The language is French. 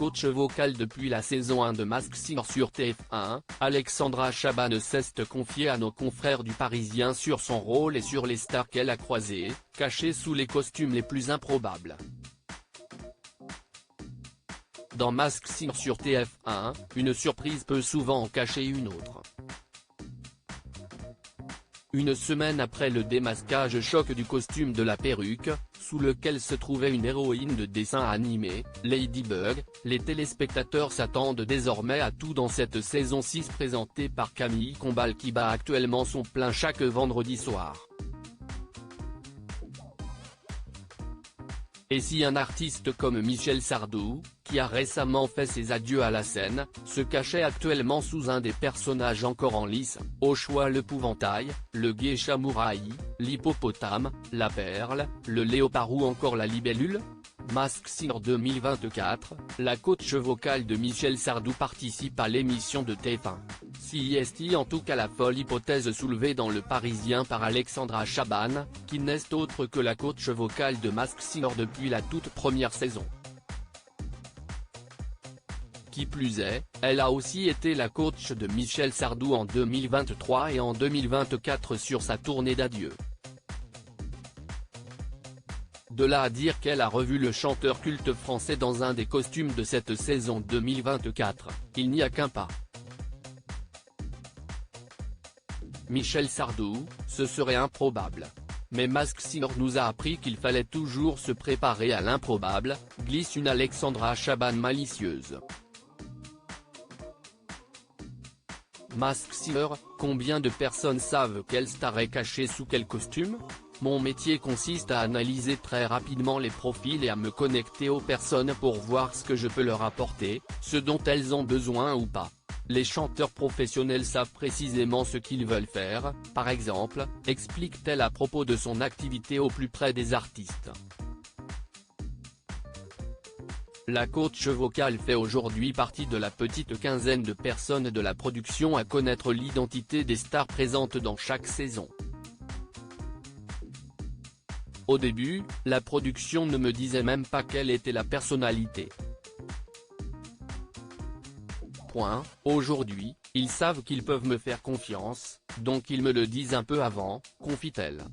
coach vocale depuis la saison 1 de Masked Singer sur TF1, Alexandra Chaban ne cesse de confier à nos confrères du Parisien sur son rôle et sur les stars qu'elle a croisées, cachées sous les costumes les plus improbables. Dans Masked Singer sur TF1, une surprise peut souvent en cacher une autre. Une semaine après le démasquage choc du costume de la perruque, sous lequel se trouvait une héroïne de dessin animé, Ladybug, les téléspectateurs s'attendent désormais à tout dans cette saison 6 présentée par Camille Combal qui bat actuellement son plein chaque vendredi soir. Et si un artiste comme Michel Sardou, qui a récemment fait ses adieux à la scène, se cachait actuellement sous un des personnages encore en lice, au choix l'épouvantail, le geisha mouraï, l'hippopotame, la perle, le léopard ou encore la libellule? Masked Singer 2024, la coach vocale de Michel Sardou participe à l'émission de TF1. CIST en tout cas la folle hypothèse soulevée dans Le Parisien par Alexandra Chaban, qui n'est autre que la coach vocale de Masked Singer depuis la toute première saison. Qui plus est, elle a aussi été la coach de Michel Sardou en 2023 et en 2024 sur sa tournée d'adieu. De là à dire qu'elle a revu le chanteur culte français dans un des costumes de cette saison 2024, il n'y a qu'un pas. Michel Sardou, ce serait improbable. Mais Masked Singer nous a appris qu'il fallait toujours se préparer à l'improbable, glisse une Alexandra Chaban malicieuse. Masked Singer, combien de personnes savent quelle star est cachée sous quel costume? Mon métier consiste à analyser très rapidement les profils et à me connecter aux personnes pour voir ce que je peux leur apporter, ce dont elles ont besoin ou pas. Les chanteurs professionnels savent précisément ce qu'ils veulent faire, par exemple, explique-t-elle à propos de son activité au plus près des artistes. La coach vocale fait aujourd'hui partie de la petite quinzaine de personnes de la production à connaître l'identité des stars présentes dans chaque saison. Au début, la production ne me disait même pas quelle était la personnalité. Aujourd'hui, ils savent qu'ils peuvent me faire confiance, donc ils me le disent un peu avant, confie-t-elle.